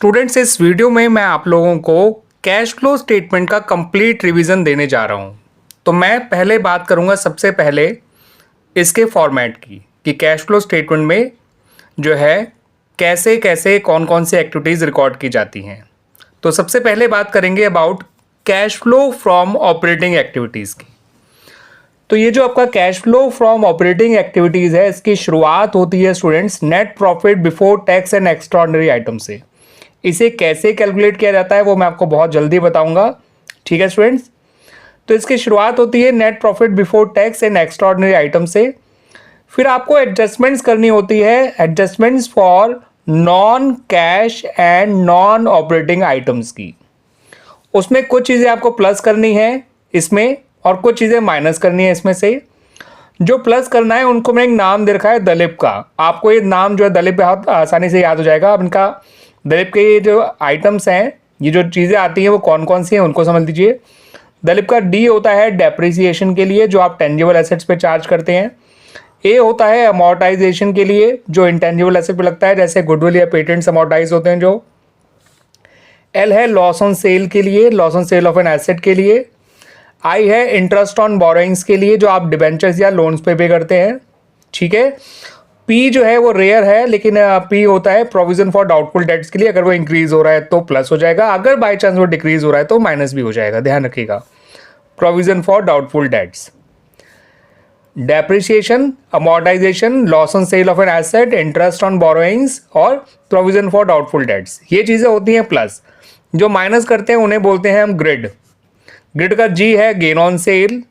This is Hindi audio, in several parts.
स्टूडेंट्स, इस वीडियो में मैं आप लोगों को कैश फ्लो स्टेटमेंट का कंप्लीट रिवीजन देने जा रहा हूं। तो मैं पहले बात करूंगा सबसे पहले इसके फॉर्मेट की कि कैश फ्लो स्टेटमेंट में जो है कैसे कैसे कौन कौन सी एक्टिविटीज़ रिकॉर्ड की जाती हैं। तो सबसे पहले बात करेंगे about cash flow from operating activities की। तो ये जो आपका cash flow from operating activities है, इसकी शुरुआत होती है students net profit before tax and extraordinary item से। इसे कैसे कैलकुलेट किया जाता है वो मैं आपको बहुत जल्दी बताऊंगा, ठीक है स्टूडेंट्स। तो इसकी शुरुआत होती है net profit before tax and extraordinary item से। फिर आपको एडजस्टमेंट्स करनी होती है, adjustments for non cash and non operating items की। उसमें कुछ चीज़ें आपको प्लस करनी है इसमें और कुछ चीज़ें माइनस करनी है इसमें से। जो प्लस करना है उनको मैंने एक नाम दे रखा है दलीप का। आपको ये नाम जो है दलीप बहुत आसानी से याद हो जाएगा। अब इनका दलीप के ये जो आइटम्स हैं, ये जो चीज़ें आती हैं वो कौन कौन सी हैं उनको समझ लीजिए। दलीप का डी होता है डेप्रिसिएशन के लिए, जो आप टेंजिबल एसेट्स पे चार्ज करते हैं। ए होता है अमोर्टाइजेशन के लिए, जो इंटेंजिबल एसेट पे लगता है, जैसे गुडविल या पेटेंट्स अमोर्टाइज होते हैं जो। एल है लॉस ऑन सेल के लिए, loss on sale of an asset के लिए। आई है इंटरेस्ट ऑन बोरोइंग्स के लिए, जो आप डिबेंचर्स या लोन्स पे करते हैं, ठीक है। पी जो है वो रेयर है, लेकिन पी होता है प्रोविजन फॉर डाउटफुल डेट्स के लिए। अगर वो इंक्रीज हो रहा है तो प्लस हो जाएगा, अगर बाय चांस वो डिक्रीज हो रहा है तो माइनस भी हो जाएगा, ध्यान रखिएगा। Provision for doubtful debts, depreciation, amortisation, loss on sale of an asset, interest on borrowings और प्रोविजन फॉर डाउटफुल डेट्स, ये चीज़ें होती हैं प्लस। जो माइनस करते हैं उन्हें बोलते हैं हम ग्रिड। ग्रिड का जी है गेन ऑन सेल,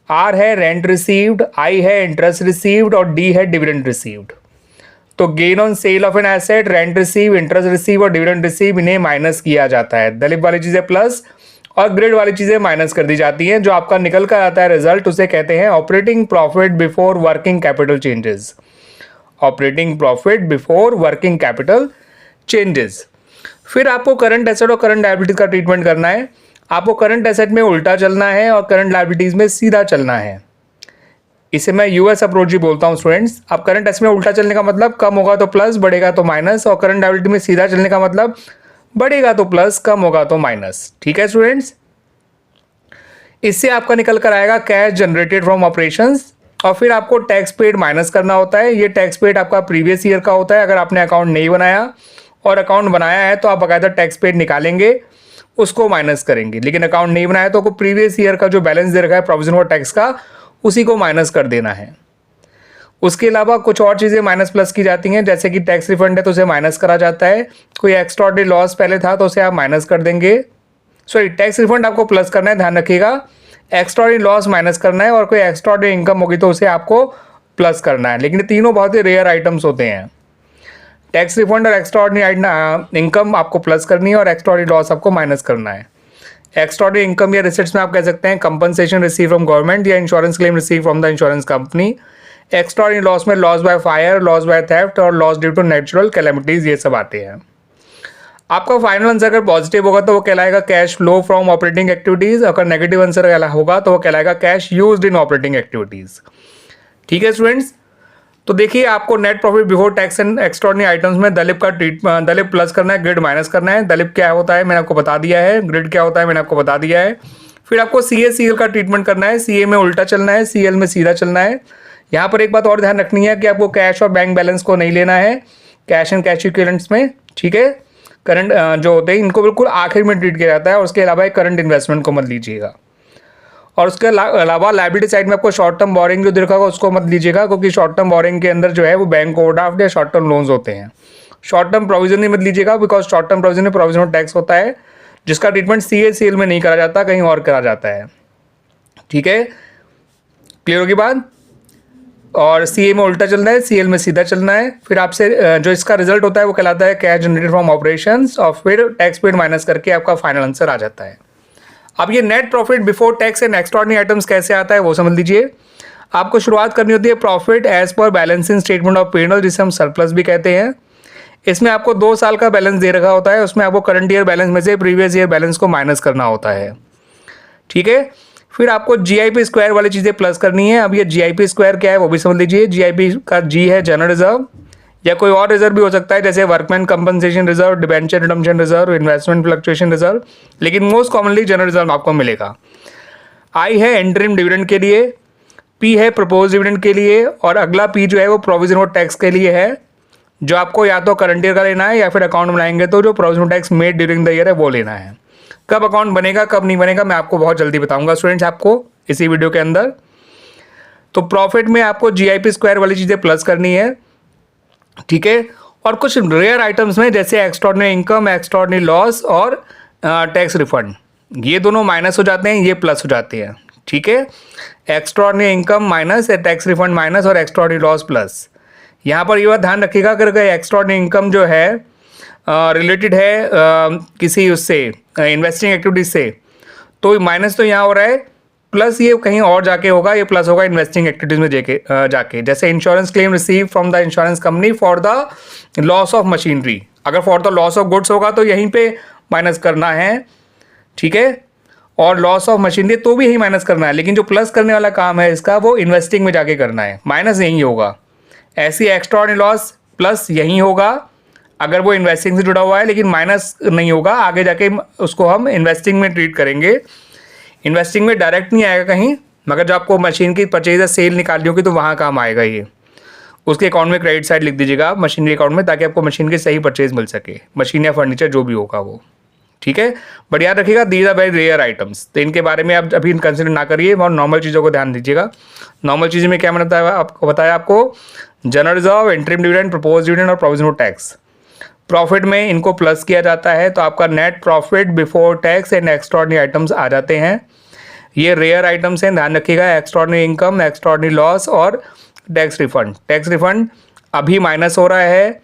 आर है रेंट रिसीव्ड, आई है इंटरेस्ट रिसीव्ड और डी है डिविडेंड रिसीव्ड। तो gain on sale of an asset, rent receive, interest receive और डिविडेंड रिसीव, इन्हें माइनस किया जाता है। दलीप वाली चीज़ें प्लस और ग्रिड वाली चीज़ें माइनस कर दी जाती हैं। जो आपका निकल कर आता है रिजल्ट, उसे कहते हैं operating profit before working capital changes. Operating profit before working capital changes. फिर आपको करंट एसेट और करंट लायबिलिटीज का ट्रीटमेंट करना है। आपको करंट एसेट में उल्टा चलना है और करंट लायबिलिटीज में सीधा चलना है। इसे मैं यूएस अप्रोच ही बोलता हूं स्टूडेंट्स। अब करंट एसेट में उल्टा चलने का मतलब कम होगा तो प्लस, बढ़ेगा तो माइनस, और करंट लायबिलिटी में सीधा चलने का मतलब बढ़ेगा तो प्लस, कम होगा तो माइनस, ठीक है स्टूडेंट्स। इससे आपका निकल कर आएगा कैश जनरेटेड फ्रॉम ऑपरेशंस। और फिर आपको टैक्स पेड माइनस करना होता है। ये टैक्स पेड आपका प्रीवियस ईयर का होता है। अगर आपने अकाउंट नहीं बनाया और अकाउंट बनाया है तो आप बाकायदा टैक्स पेड निकालेंगे, उसको माइनस करेंगे। लेकिन अकाउंट नहीं बनाया तो आपको प्रीवियस ईयर का जो बैलेंस दे रखा है प्रोविजन फॉर टैक्स का, उसी को माइनस कर देना है। उसके अलावा कुछ और चीज़ें माइनस प्लस की जाती हैं, जैसे कि टैक्स रिफंड है तो उसे माइनस करा जाता है। कोई एक्स्ट्राऑर्डिनरी लॉस पहले था तो उसे आप माइनस कर देंगे। सॉरी, टैक्स रिफंड आपको प्लस करना है, ध्यान रखिएगा। एक्स्ट्राऑर्डिनरी लॉस माइनस करना है और कोई एक्स्ट्राऑर्डिनरी इनकम होगी तो उसे आपको प्लस करना है। लेकिन तीनों बहुत ही रेयर आइटम्स होते हैं। टैक्स रिफंड और एक्स्ट्राऑर्डिनरी इनकम आपको प्लस करनी है और एक्स्ट्राऑर्डिनरी लॉस आपको माइनस करना है। एक्स्ट्राऑर्डिनरी इनकम या रिसिट्स में आप कह सकते हैं कंपनसेशन रिसीव फ्रॉम गवर्नमेंट या insurance claim receive from the insurance company. Extraordinary loss में loss by fire, loss by theft और loss due to natural calamities, ये सब आते हैं। आपका फाइनल आंसर अगर पॉजिटिव होगा तो वो कहलाएगा cash flow from operating activities. अगर नेगेटिव आंसर होगा तो वो कहलाएगा cash used in operating activities, ठीक है स्टूडेंट्स। तो देखिए, आपको net profit before tax and extraordinary items में दलीप प्लस करना है, ग्रिड माइनस करना है। दलीप क्या होता है मैंने आपको बता दिया है, ग्रिड क्या होता है मैंने आपको बता दिया है। फिर आपको CA/CL का ट्रीटमेंट करना है। CA में उल्टा चलना है, CL में सीधा चलना है। यहाँ पर एक बात और ध्यान रखनी है कि आपको कैश और बैंक बैलेंस को नहीं लेना है कैश एंड कैश इक्विवेलेंट्स में, ठीक है। करंट जो होते हैं इनको बिल्कुल आखिर में ट्रीट किया जाता है। और उसके अलावा करंट इन्वेस्टमेंट को मत लीजिएगा। और उसके अलावा लायबिलिटी साइड में आपको शॉर्ट टर्म बोरिंग जो दिखा होगा उसको मत लीजिएगा, क्योंकि शॉर्ट टर्म बोरिंग के अंदर जो है वो बैंक ओवरड्राफ्ट या शॉर्ट टर्म लोन्स होते हैं। शॉर्ट टर्म प्रोविजन नहीं मत लीजिएगा, बिकॉज शॉर्ट टर्म प्रोविजन में प्रोविजन ऑफ टैक्स होता है, जिसका ट्रीटमेंट CA/CL में नहीं करा जाता, कहीं और करा जाता है, ठीक है। क्लियर होगी बात। और CA में उल्टा चलना है, CL में सीधा चलना है। फिर आपसे जो इसका रिजल्ट होता है वो कहलाता है कैश जनरेटेड फ्रॉम ऑपरेशंस, और फिर टैक्स पेड माइनस करके आपका फाइनल आंसर आ जाता है। अब ये net profit before tax and extraordinary items कैसे आता है वो समझ लीजिए। आपको शुरुआत करनी होती है profit as per balancing statement of P&L, जिसे हम सरप्लस भी कहते हैं। इसमें आपको 2 साल का बैलेंस दे रखा होता है। उसमें आपको करंट ईयर बैलेंस में से प्रीवियस ईयर बैलेंस को माइनस करना होता है, ठीक है। फिर आपको GIP स्क्वायर वाली चीज़ें प्लस करनी है। अब ये GIP स्क्वायर क्या है वो भी समझ लीजिए। GIP का G है जनरल रिजर्व, या कोई और रिजर्व भी हो सकता है, जैसे workman compensation reserve, debenture redemption reserve, investment fluctuation reserve, लेकिन मोस्ट कॉमनली जनरल रिजर्व आपको मिलेगा। आई है इंटरिम डिविडेंड के लिए, पी है प्रपोज डिविडेंड के लिए, और अगला पी जो है वो प्रोविजन फॉर टैक्स के लिए है, जो आपको या तो करंट ईयर का लेना है या फिर अकाउंट बनाएंगे तो जो provision tax made during the year है वो लेना है। कब अकाउंट बनेगा कब नहीं बनेगा मैं आपको बहुत जल्दी बताऊंगा स्टूडेंट्स आपको इसी वीडियो के अंदर। तो प्रॉफिट में आपको जीआईपी स्क्वायर वाली चीज़ें प्लस करनी है, ठीक है। और कुछ रेयर आइटम्स में जैसे एक्स्ट्राऑर्डिनरी इनकम, एक्स्ट्राऑर्डिनरी लॉस और टैक्स रिफंड, ये दोनों माइनस हो जाते हैं, ये प्लस हो जाते हैं, ठीक है। Extraordinary income minus, tax refund minus और एक्स्ट्राऑर्डिनरी लॉस प्लस। यहाँ पर ये बात ध्यान रखिएगा, अगर एक्स्ट्राऑर्डिनरी इनकम जो है रिलेटेड है किसी उससे इन्वेस्टिंग एक्टिविटीज से, तो माइनस तो यहाँ हो रहा है, प्लस ये कहीं और जाके होगा, ये प्लस होगा इन्वेस्टिंग एक्टिविटीज में जाके जैसे insurance claim receive from the insurance company for the loss of machinery. अगर for the loss of goods होगा तो यहीं पे माइनस करना है, ठीक है, और लॉस ऑफ मशीनरी तो भी यही माइनस करना है, लेकिन जो प्लस करने वाला काम है इसका वो इन्वेस्टिंग में जाके करना है, माइनस यही होगा। ऐसी एक्स्ट्राऑर्डिनरी लॉस प्लस यही होगा अगर वो इन्वेस्टिंग से जुड़ा हुआ है, लेकिन माइनस नहीं होगा, आगे जाके उसको हम इन्वेस्टिंग में ट्रीट करेंगे। इन्वेस्टिंग में डायरेक्ट नहीं आएगा कहीं, मगर जब आपको मशीन की परचेज या सेल निकालनी होगी तो वहाँ काम आएगा ये। उसके अकाउंट में क्रेडिट साइड लिख दीजिएगा मशीनरी अकाउंट में, ताकि आपको मशीन की सही परचेज मिल सके, मशीन या फर्नीचर जो भी होगा वो, ठीक है। बट याद रखिएगा these are very rare items, तो इनके बारे में आप अभी कंसिडर ना करिए और नॉर्मल चीज़ों को ध्यान दीजिएगा। नॉर्मल चीज़ों में क्या मैंने बताया आपको general reserve, interim dividend, propose dividend और प्रोविजन फॉर टैक्स। प्रॉफिट में इनको प्लस किया जाता है तो आपका net profit before tax and extraordinary items आ जाते हैं। ये रेयर आइटम्स हैं, ध्यान रखिएगा, एक्स्ट्राऑर्डिनरी इनकम, एक्स्ट्राऑर्डिनरी लॉस और टैक्स रिफंड। टैक्स रिफंड अभी माइनस हो रहा है,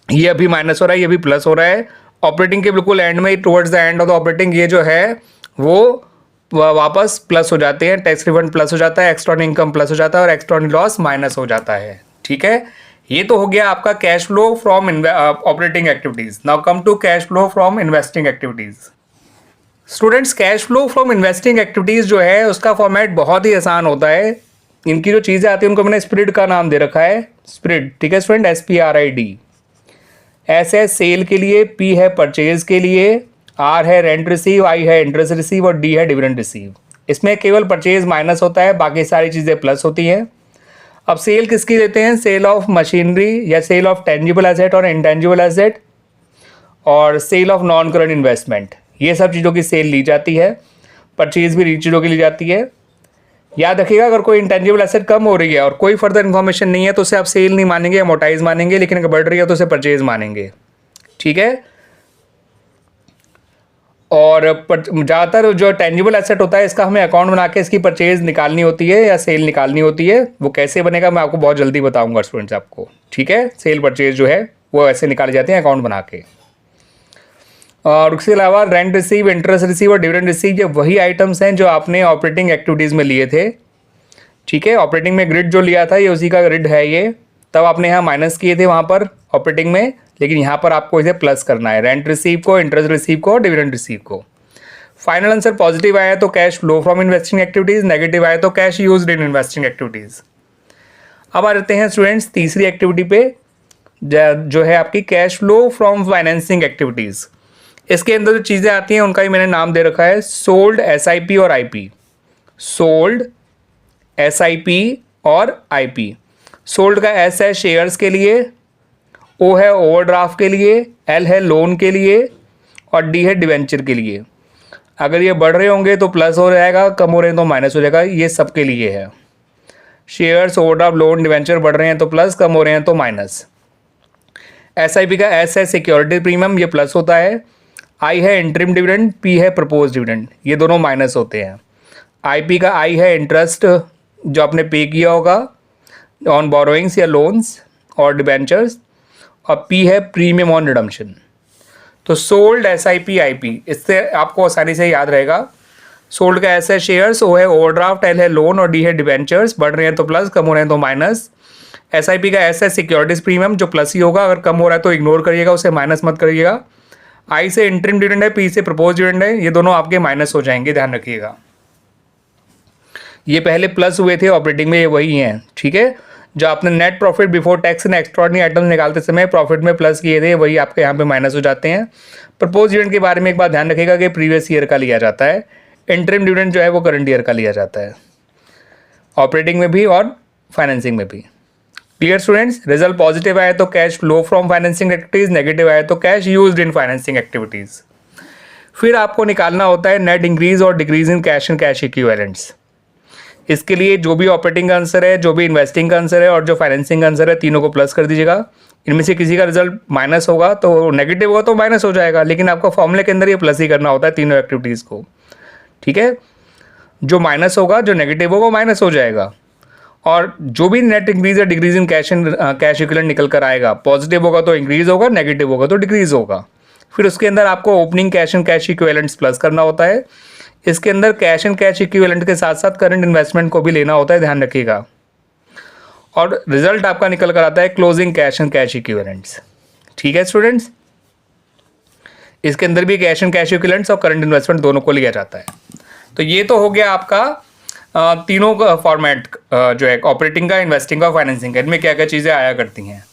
ये अभी माइनस हो रहा है, ये भी प्लस हो रहा है। ऑपरेटिंग के बिल्कुल एंड में, towards the end of the operating, ये जो है वो वापस प्लस हो जाते हैं, टैक्स रिफंड प्लस हो जाता है, एक्स्ट्राऑर्डिनरी इनकम प्लस हो जाता है और एक्स्ट्राऑर्डिनरी लॉस माइनस हो जाता है, ठीक है। ये तो हो गया आपका cash flow from operating activities. Now come to cash flow from investing activities. Students, cash flow from investing activities जो है उसका फॉर्मेट बहुत ही आसान होता है। इनकी जो चीज़ें आती हैं उनको मैंने स्प्रिड का नाम दे रखा है, स्प्रिड, ठीक है स्टूडेंट, SPRID। S है सेल के लिए, P है परचेज के लिए, R है रेंट रिसीव, I है इंटरेस्ट रिसीव और D है डिविडेंड रिसीव। इसमें केवल परचेज माइनस होता है, बाकी सारी चीज़ें प्लस होती हैं। अब सेल किसकी लेते हैं? सेल ऑफ मशीनरी या सेल ऑफ टेंजिबल एसेट और इंटेंजिबल एसेट और sale of non current investment, ये सब चीज़ों की सेल ली जाती है। परचेज भी चीज़ों की ली जाती है। याद रखिएगा, अगर कोई इंटेंजिबल एसेट कम हो रही है और कोई फर्दर इन्फॉर्मेशन नहीं है तो उसे आप सेल नहीं मानेंगे, अमोर्टाइज मानेंगे, लेकिन अगर बढ़ रही है तो उसे परचेज मानेंगे, ठीक है। और ज़्यादातर जो टेंजिबल एसेट होता है इसका हमें अकाउंट बना के इसकी परचेज निकालनी होती है या सेल निकालनी होती है। वो कैसे बनेगा मैं आपको बहुत जल्दी बताऊंगा स्टूडेंट्स आपको, ठीक है। सेल परचेज जो है वो ऐसे निकाले जाते हैं अकाउंट बना के। और उसके अलावा रेंट रिसीव, इंटरेस्ट रिसीव और डिविडेंड रिसीव, ये वही आइटम्स हैं जो आपने ऑपरेटिंग एक्टिविटीज़ में लिए थे, ठीक है। ऑपरेटिंग में ग्रिड जो लिया था ये उसी का ग्रिड है ये, तब आपने यहाँ माइनस किए थे वहाँ पर ऑपरेटिंग में, लेकिन यहाँ पर आपको इसे प्लस करना है, रेंट रिसीव को, इंटरेस्ट रिसीव को और डिविडेंड रिसीव को। फाइनल आंसर पॉजिटिव आया तो cash flow from investing activities, negative आया तो cash used in investing activities. अब आ जाते हैं स्टूडेंट्स तीसरी एक्टिविटी पे, जो है आपकी cash flow from financing activities. इसके अंदर जो चीज़ें आती हैं उनका ही मैंने नाम दे रखा है सोल्ड, SIP और IP। सोल्ड, SIP और IP। सोल्ड का S है शेयर्स के लिए, O है ओवरड्राफ्ट के लिए, L है लोन के लिए और D है डिवेंचर के लिए। अगर ये बढ़ रहे होंगे तो प्लस हो जाएगा, कम हो रहे हैं तो माइनस हो जाएगा, ये सबके लिए है। शेयर्स, ओवरड्राफ्ट, लोन, डिवेंचर बढ़ रहे हैं तो प्लस, कम हो रहे हैं तो माइनस। SIP का S है सिक्योरिटी प्रीमियम, ये प्लस होता है। I है इंटरिम डिविडेंड, P है प्रपोज डिविडेंड, ये दोनों माइनस होते हैं। IP का I है इंटरेस्ट जो आपने पे किया होगा ऑन बोरोइंग्स या लोन्स और डिबेंचर्स, और P है प्रीमियम ऑन रिडम्पशन। तो सोल्ड, SIP, IP, इससे आपको आसानी से याद रहेगा। सोल्ड का S है शेयर्स, O है ओवरड्राफ्ट, L है लोन और D है डिबेंचर्स, बढ़ रहे हैं तो प्लस, कम हो रहे हैं तो माइनस। SIP का S है सिक्योरिटीज प्रीमियम, जो प्लस ही होगा, अगर कम हो रहा है तो इग्नोर करिएगा, उसे माइनस मत करिएगा। I से इंटरिम डिविडेंड है, P से प्रपोज डिविडेंड है, ये दोनों आपके माइनस हो जाएंगे, ध्यान रखिएगा। ये पहले प्लस हुए थे ऑपरेटिंग में, ये वही हैं, ठीक है। जो आपने net profit before tax and extraordinary items निकालते समय प्रॉफिट में प्लस किए थे वही आपके यहाँ पे माइनस हो जाते हैं। प्रपोज डिविडेंड के बारे में एक बात ध्यान रखिएगा कि प्रीवियस ईयर का लिया जाता है। इंटरिम डिविडेंड जो है वो करंट ईयर का लिया जाता है, ऑपरेटिंग में भी और फाइनेंसिंग में भी। Clear students? रिजल्ट पॉजिटिव आए तो cash flow from financing activities, negative आए तो cash used in financing activities. फिर आपको निकालना होता है नेट इंक्रीज और decrease in cash and cash equivalents. इसके लिए जो भी ऑपरेटिंग का आंसर है, जो भी इन्वेस्टिंग का आंसर है और जो फाइनेंसिंग का आंसर है, तीनों को प्लस कर दीजिएगा। इनमें से किसी का रिजल्ट माइनस होगा तो नेगेटिव होगा तो माइनस हो जाएगा, लेकिन आपको फॉर्मूले के अंदर ये प्लस ही करना होता है तीनों एक्टिविटीज़ को। ठीक है, जो माइनस होगा, जो नेगेटिव होगा वो माइनस हो जाएगा। और जो भी नेट इंक्रीज या decrease in cash and cash equivalent निकल कर आएगा, पॉजिटिव होगा तो इंक्रीज होगा, नेगेटिव होगा तो डिक्रीज होगा। फिर उसके अंदर आपको opening cash and cash equivalents plus करना होता है। इसके अंदर कैश एंड कैश इक्विवेलेंट के साथ साथ करंट इन्वेस्टमेंट को भी लेना होता है, ध्यान रखिएगा। और रिजल्ट आपका निकल कर आता है closing cash and cash equivalents. ठीक है स्टूडेंट्स, इसके अंदर भी कैश एंड कैश इक्विवेलेंट्स और करंट इन्वेस्टमेंट दोनों को लिया जाता है। तो ये तो हो गया आपका तीनों का फॉर्मेट जो है ऑपरेटिंग का, इन्वेस्टिंग का, फाइनेंसिंग का, इनमें क्या क्या चीज़ें आया करती हैं।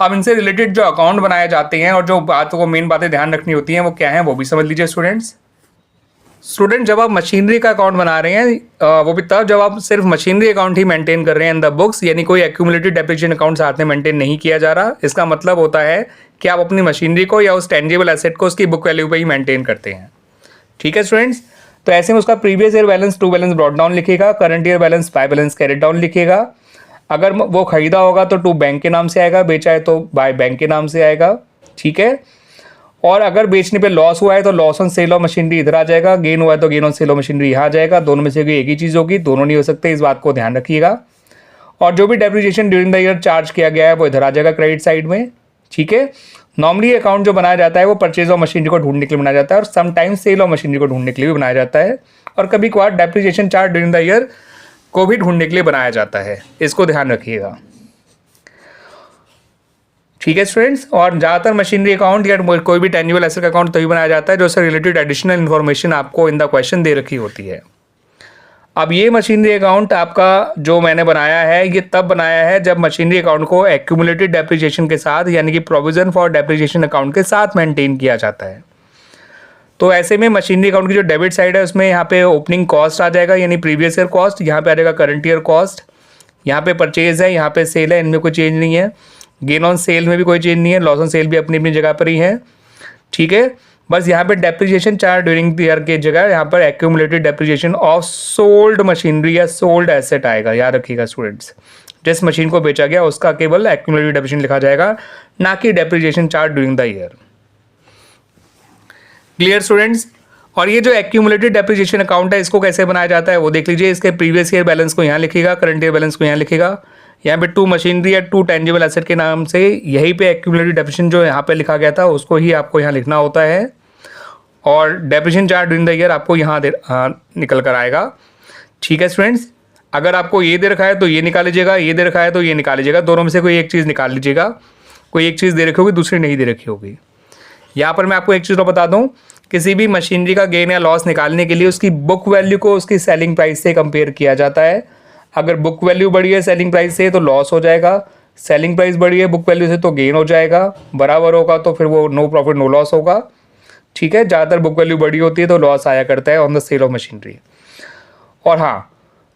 अब इनसे रिलेटेड जो अकाउंट बनाए जाते हैं और जो बात को मेन बातें ध्यान रखनी होती हैं वो क्या है वो भी समझ लीजिए स्टूडेंट्स। जब आप मशीनरी का अकाउंट बना रहे हैं वो भी तब जब आप सिर्फ मशीनरी अकाउंट ही मेंटेन कर रहे हैं इन द बुक्स, यानी कोई एक्यूमुलेटेड डेप्रिसिएशन अकाउंट साथ में मेंटेन नहीं किया जा रहा। इसका मतलब होता है कि आप अपनी मशीनरी को या उस टेंजिबल एसेट को उसकी बुक वैल्यू पे ही मेंटेन करते हैं। ठीक है स्टूडेंट्स, तो ऐसे में उसका previous year balance to balance brought down लिखेगा, current year balance by balance carried down लिखेगा। अगर वो खरीदा होगा तो टू बैंक के नाम से आएगा, बेचा है तो बाय बैंक के नाम से आएगा। ठीक है, और अगर बेचने पे लॉस हुआ है तो loss on sale of machinery इधर आ जाएगा, गेन हुआ है तो gain on sale of machinery यहाँ आ जाएगा। दोनों में से कोई एक ही चीज़ होगी, दोनों नहीं हो सकते, इस बात को ध्यान रखिएगा। और जो भी depreciation during the year charge किया गया है वो इधर आ जाएगा क्रेडिट साइड में। ठीक है, नॉर्मली अकाउंट जो बनाया जाता है वो परचेज ऑफ मशीनरी को ढूंढने के लिए बनाया जाता है और समटाइम्स सेल ऑफ मशीनरी को ढूंढने के लिए भी बनाया जाता है, और कभी कभार depreciation charge during the year को भी ढूंढने के लिए बनाया जाता है, इसको ध्यान रखिएगा। ठीक है स्टूडेंट्स, और ज़्यादातर मशीनरी अकाउंट या कोई भी टेंजिबल एसेट अकाउंट तभी बनाया जाता है जो उससे रिलेटेड एडिशनल इन्फॉर्मेशन आपको इन द क्वेश्चन दे रखी होती है। अब ये मशीनरी अकाउंट आपका जो मैंने बनाया है ये तब बनाया है जब मशीनरी अकाउंट को एक्यूमुलेटेड डेप्रिसिएशन के साथ, यानी कि प्रोविजन फॉर डेप्रिसिएशन अकाउंट के साथ मेंटेन किया जाता है। तो ऐसे में मशीनरी अकाउंट की जो डेबिट साइड है उसमें यहाँ पे ओपनिंग कॉस्ट आ जाएगा, यानी प्रीवियस ईयर कॉस्ट, यहाँ पे आ जाएगा करंट ईयर कॉस्ट, यहाँ पे परचेज है, यहाँ पे सेल है, इनमें कोई चेंज नहीं है। गेन ऑन सेल में भी कोई चेंज नहीं है, लॉस ऑन सेल भी अपनी अपनी जगह पर ही है। ठीक है, बस यहाँ पे depreciation charge during the year की जगह यहाँ पर accumulated depreciation of sold machinery या सोल्ड एसेट आएगा। याद रखिएगा स्टूडेंट्स, जिस मशीन को बेचा गया उसका केवल एक्यूमुलेटेड डेप्रिसिएशन लिखा जाएगा, ना कि depreciation charge during the year. Clear students, और ये जो एक्यूमुलेटेड डेप्रिसिएशन अकाउंट है इसको कैसे बनाया जाता है वो देख लीजिए। इसके प्रीवियस ईयर बैलेंस को यहाँ लिखेगा, करंट ईयर बैलेंस को यहाँ लिखेगा। यहाँ पे टू मशीनरी या टू टेंजिबल एसेट के नाम से यहीं पे एक्यूमुलेटेड डेप्रिसिएशन जो यहाँ पे लिखा गया था उसको ही आपको यहाँ लिखना होता है, और depreciation charge during the year आपको यहाँ निकल कर आएगा। ठीक है स्टूडेंट्स, अगर आपको ये दे रखा है तो ये निकाल लीजिएगा, ये दे रखा है तो ये निकाल लीजिएगा, दोनों में से कोई एक चीज़ निकाल लीजिएगा। कोई एक चीज़ दे रखी होगी, दूसरी नहीं दे रखी होगी। यहाँ पर मैं आपको एक चीज़ तो बता दूँ, किसी भी मशीनरी का गेन या लॉस निकालने के लिए उसकी बुक वैल्यू को उसकी सेलिंग प्राइस से कंपेयर किया जाता है। अगर बुक वैल्यू बढ़ी है सेलिंग प्राइस से तो लॉस हो जाएगा, सेलिंग प्राइस बढ़ी है बुक वैल्यू से तो गेन हो जाएगा, बराबर होगा तो फिर वो नो प्रॉफिट नो लॉस होगा। ठीक है, ज़्यादातर बुक वैल्यू बड़ी होती है तो लॉस आया करता है on the sale of machinery. और हाँ,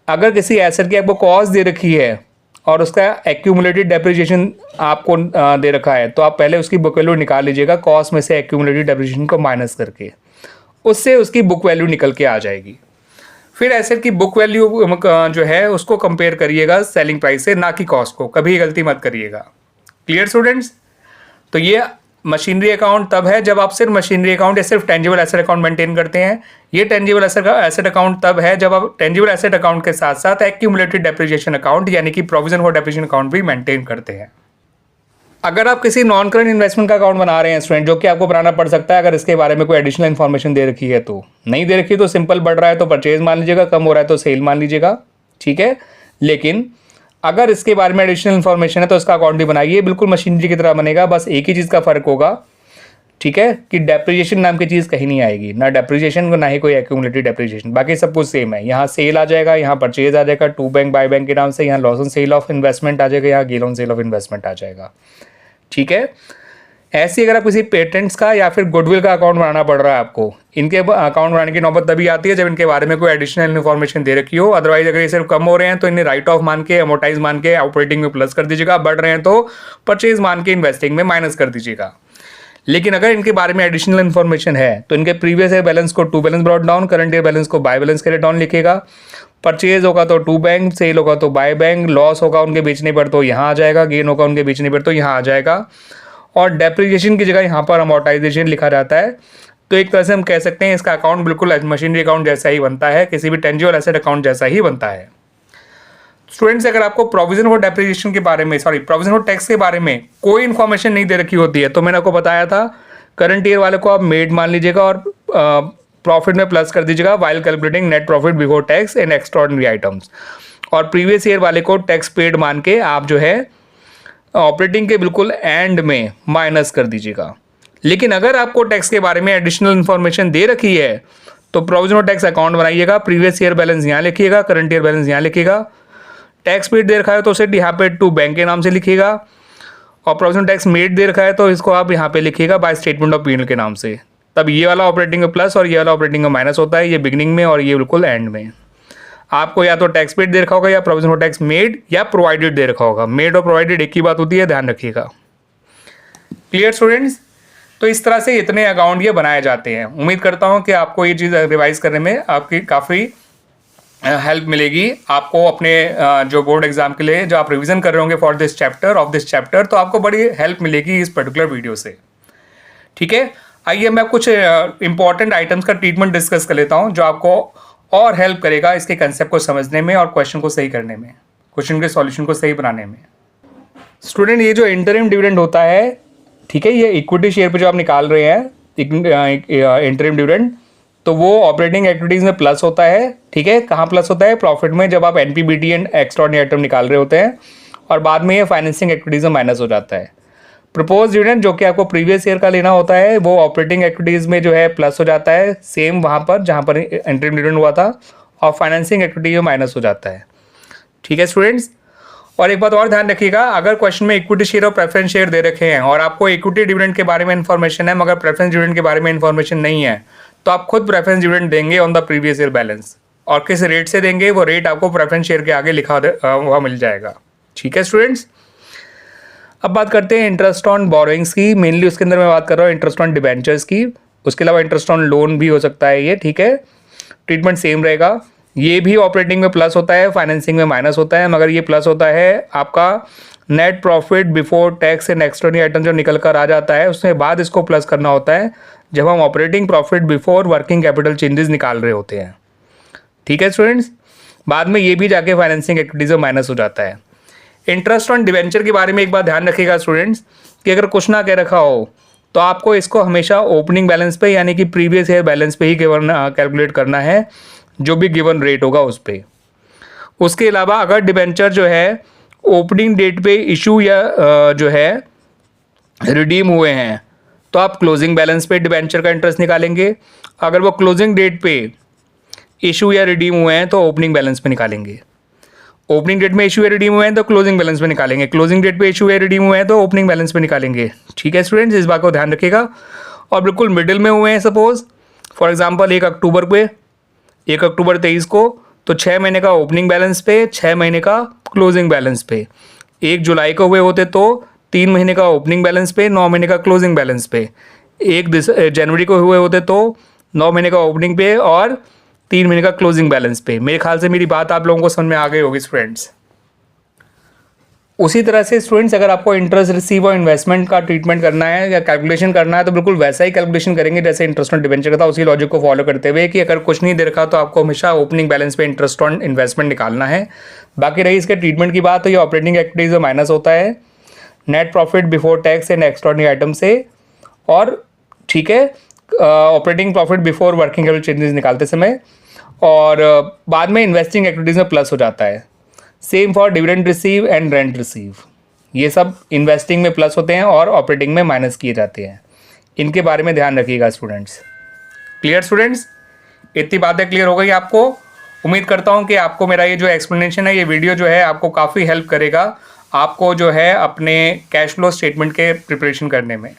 अगर किसी एसेट की आपको कॉस्ट दे रखी है और उसका एक्यूमुलेटेड डेप्रिसिएशन आपको दे रखा है तो आप पहले उसकी बुक वैल्यू निकाल लीजिएगा, कॉस्ट में से एक्यूमुलेटेड डेप्रिसिएशन को माइनस करके, उससे उसकी बुक वैल्यू निकल के आ जाएगी। फिर एसेट की बुक वैल्यू जो है उसको कंपेयर करिएगा सेलिंग प्राइस से, ना कि कॉस्ट को, कभी गलती मत करिएगा। क्लियर स्टूडेंट्स, तो ये मशीनरी अकाउंट तब है जब आप सिर्फ मशीनरी अकाउंट या सिर्फ टेंजिबल एसेट अकाउंट मेंटेन करते हैं। ये टेंजिबल एसेट अकाउंट तब है जब आप टेंजिबल एसेट अकाउंट के साथ साथ एक्यूमुलेटेड डेप्रिसिएशन अकाउंट यानी कि प्रोविजन फॉर डेप्रिसिएशन अकाउंट भी मेंटेन करते हैं। अगर आप किसी नॉन करंट इन्वेस्टमेंट का अकाउंट बना रहे हैं स्टूडेंट, जो कि आपको बनाना पड़ सकता है अगर इसके बारे में कोई एडिशनल इन्फॉर्मेशन दे रखी है, तो नहीं दे रखी तो सिंपल बढ़ रहा है तो परचेज मान लीजिएगा, कम हो रहा है तो सेल मान लीजिएगा। ठीक है, लेकिन अगर इसके बारे में एडिशनल इन्फॉर्मेशन है तो इसका अकाउंट भी बनाइए, बिल्कुल मशीनरी की तरह बनेगा, बस एक ही चीज़ का फ़र्क होगा। ठीक है, कि डेप्रिसिएशन नाम की चीज़ कहीं नहीं आएगी, ना डेप्रिसिएशन ना ही कोई एक्यूमुलेटिव डेप्रिसिएशन, बाकी सब कुछ सेम है। यहाँ सेल आ जाएगा, यहाँ परचेज आ जाएगा टू बैंक बाय बैंक के नाम से, यहाँ loss on sale of investment आ जाएगा, यहाँ gain on sale of investment आ जाएगा। ठीक है, ऐसे अगर आप किसी पेटेंट्स का या फिर गुडविल का अकाउंट बनाना पड़ रहा है आपको, इनके अकाउंट बनाने की नौबत तभी आती है जब इनके बारे में कोई एडिशनल इन्फॉर्मेशन दे रखी हो। अदरवाइज अगर ये सिर्फ कम हो रहे हैं तो इन्हें राइट ऑफ मान के, अमोर्टाइज मान के ऑपरेटिंग में प्लस कर दीजिएगा, बढ़ रहे हैं तो परचेज मान के इन्वेस्टिंग में माइनस कर दीजिएगा। लेकिन अगर इनके बारे में एडिशनल इन्फॉर्मेशन है तो इनके प्रीवियस ईयर बैलेंस को to balance brought down, current year balance को बाय बैलेंस के डाउन लिखेगा। परचेज होगा तो टू बैंक, सेल होगा तो बाय बैंक, लॉस होगा उनके बेचने पर तो यहाँ आ जाएगा, गेन होगा उनके बेचने पर तो यहाँ आ जाएगा, और डेप्रिसिएशन की जगह यहाँ पर अमोर्टाइजेशन लिखा जाता है। तो एक तरह से हम कह सकते हैं इसका अकाउंट बिल्कुल मशीनरी अकाउंट जैसा ही बनता है, किसी भी टेंजिबल एसेट अकाउंट जैसा ही बनता है। स्टूडेंट्स, अगर आपको प्रोविजन फॉर डेप्रिसिएशन के बारे में, प्रोविजन फॉर टैक्स के बारे में कोई इन्फॉर्मेशन नहीं दे रखी होती है, तो मैंने आपको बताया था करंट ईयर वाले को आप मेड मान लीजिएगा और प्रॉफिट में प्लस कर दीजिएगा while calculating net profit before tax and extraordinary items, और प्रीवियस ईयर वाले को टैक्स पेड मान के आप जो है ऑपरेटिंग के बिल्कुल एंड में माइनस कर दीजिएगा। लेकिन अगर आपको टैक्स के बारे में एडिशनल इन्फॉर्मेशन दे रखी है तो प्रोविजन ऑफ टैक्स अकाउंट बनाइएगा, प्रीवियस ईयर बैलेंस यहाँ लिखिएगा, करंट ईयर बैलेंस यहाँ लिखिएगा, टैक्स पेड दे रखा है तो उसे यहाँ पे टू बैंक के नाम से लिखिएगा, और प्रोविजन टैक्स मेड दे रखा है तो इसको आप यहाँ पे लिखिएगा बाय स्टेटमेंट ऑफ पीएनएल के नाम से। तब ये वाला ऑपरेटिंग में प्लस और ये वाला ऑपरेटिंग में माइनस होता है, ये बिगिनिंग में और ये बिल्कुल एंड में। आपको या तो टैक्स पेड दे रखा होगा या प्रोविजन फॉर टैक्स मेड या प्रोवाइडेड दे रखा होगा। मेड और प्रोवाइडेड एक ही बात होती है, ध्यान रखिएगा। Clear students? तो इस तरह से इतने अकाउंट ये बनाए जाते हैं। उम्मीद करता हूँ कि आपको ये चीज़ रिवाइज करने में आपकी काफ़ी हेल्प मिलेगी। आपको अपने जो बोर्ड एग्जाम के लिए जो आप रिवीजन कर रहे होंगे for this chapter of this chapter, तो आपको बड़ी हेल्प मिलेगी इस पर्टिकुलर वीडियो से। ठीक है, आइए मैं कुछ इंपॉर्टेंट आइटम्स का ट्रीटमेंट डिस्कस कर लेता हूँ जो आपको और हेल्प करेगा इसके कंसेप्ट को समझने में और क्वेश्चन को सही करने में, क्वेश्चन के सॉल्यूशन को सही बनाने में। स्टूडेंट, ये जो इंटरिम डिविडेंड होता है, ठीक है, ये इक्विटी शेयर पे जो आप निकाल रहे हैं इंटरिम डिविडेंड, तो वो ऑपरेटिंग एक्टिविटीज़ में प्लस होता है। ठीक है, कहाँ प्लस होता है? प्रॉफिट में, जब आप एनपीबीटी एंड एक्स्ट्राऑर्डिनरी आइटम निकाल रहे होते हैं, और बाद में ये फाइनेंसिंग एक्टिविटीज़ में माइनस हो जाता है। प्रपोज डिविडेंड जो कि आपको प्रीवियस ईयर का लेना होता है, वो ऑपरेटिंग एक्टिविटीज़ में जो है प्लस हो जाता है, सेम वहाँ पर जहाँ पर इंटरिम डिविडेंड हुआ था, और फाइनेंसिंग एक्टिविटी में माइनस हो जाता है। ठीक है स्टूडेंट्स, और एक बात और ध्यान रखिएगा, अगर क्वेश्चन में इक्विटी शेयर और प्रेफरेंस शेयर दे रखे हैं और आपको इक्विटी डिविडेंड के बारे में इन्फॉर्मेशन है मगर प्रेफरेंस डिविडेंड के बारे में इन्फॉर्मेशन नहीं है, तो आप खुद प्रेफरेंस डिविडेंड देंगे on the previous year balance, और किस रेट से देंगे वो रेट आपको प्रेफरेंस शेयर के आगे लिखा हुआ मिल जाएगा। ठीक है स्टूडेंट्स, अब बात करते हैं इंटरेस्ट ऑन बोरोइंग्स की। मेनली उसके अंदर मैं बात कर रहा हूँ इंटरेस्ट ऑन डिबेंचर्स की, उसके अलावा इंटरेस्ट ऑन लोन भी हो सकता है ये। ठीक है, ट्रीटमेंट सेम रहेगा। ये भी ऑपरेटिंग में प्लस होता है, फाइनेंसिंग में माइनस होता है, मगर ये प्लस होता है आपका net profit before tax and extraordinary item जो निकल कर आ जाता है, उसके बाद इसको प्लस करना होता है जब हम operating profit before working capital changes निकाल रहे होते हैं। ठीक है स्टूडेंट्स, बाद में ये भी जाके फाइनेंसिंग एक्टिविटीज में माइनस हो जाता है। इंटरेस्ट ऑन डिवेंचर के बारे में एक बात ध्यान रखिएगा स्टूडेंट्स, कि अगर कुछ ना कह रखा हो तो आपको इसको हमेशा ओपनिंग बैलेंस पे यानी कि प्रीवियस ईयर बैलेंस पे ही गिवन कैलकुलेट करना है, जो भी गिवन रेट होगा उस पर। उसके अलावा अगर डिवेंचर जो है ओपनिंग डेट पे इशू या जो है रिडीम हुए हैं तो आप क्लोजिंग बैलेंस पे डिवेंचर का इंटरेस्ट निकालेंगे। अगर वो क्लोजिंग डेट पे इशू या रिडीम हुए हैं तो ओपनिंग बैलेंस पे निकालेंगे। ओपनिंग डेट में इशू या रिडीम हुए हैं तो क्लोजिंग बैलेंस पे निकालेंगे। क्लोजिंग डेट पे इशू या रिडीम हुए हैं तो ओपनिंग बैलेंस पे निकालेंगे। ठीक है स्टूडेंट्स, इस बात को ध्यान रखिएगा। और बिल्कुल मिडिल में हुए हैं, सपोज फॉर एग्जांपल 1 अक्टूबर पे, 1 अक्टूबर 23 को, तो 6 महीने का ओपनिंग बैलेंस पे, 6 महीने का क्लोजिंग बैलेंस पे। 1 जुलाई को हुए होते तो 3 महीने का ओपनिंग बैलेंस पे, 9 महीने का क्लोजिंग बैलेंस पे। 1 जनवरी को हुए होते तो 9 महीने का ओपनिंग पे और 3 महीने का क्लोजिंग बैलेंस पे। मेरे ख्याल से मेरी बात आप लोगों को समझ में आ गई होगी स्टूडेंट्स। उसी तरह से स्टूडेंट्स, अगर आपको इंटरेस्ट रिसीव और इन्वेस्टमेंट का ट्रीटमेंट करना है या कैलकुलेशन करना है तो बिल्कुल वैसा ही कैलकुलेशन करेंगे जैसे इंटरेस्ट ऑन डिवेंचर का था, उसी लॉजिक को फॉलो करते हुए कि अगर कुछ नहीं दे रखा तो आपको हमेशा ओपनिंग बैलेंस पे इंटरेस्ट ऑन इन्वेस्टमेंट निकालना है। बाकी रही इसके ट्रीटमेंट की बात, तो ये ऑपरेटिंग एक्टिविटीज में माइनस होता है net profit before tax and extraordinary item से, और ठीक है operating profit before working capital changes निकालते समय, और बाद में इन्वेस्टिंग एक्टिविटीज़ में प्लस हो जाता है। Same for dividend receive and rent receive, ये सब इन्वेस्टिंग में प्लस होते हैं और ऑपरेटिंग में माइनस किए जाते हैं। इनके बारे में ध्यान रखिएगा स्टूडेंट्स। Clear students? इतनी बातें क्लियर हो गई आपको? उम्मीद करता हूँ कि आपको मेरा ये जो एक्सप्लेनेशन है, ये वीडियो जो है आपको काफ़ी हेल्प करेगा आपको जो है अपने कैश फ्लो स्टेटमेंट के प्रिपरेशन करने में।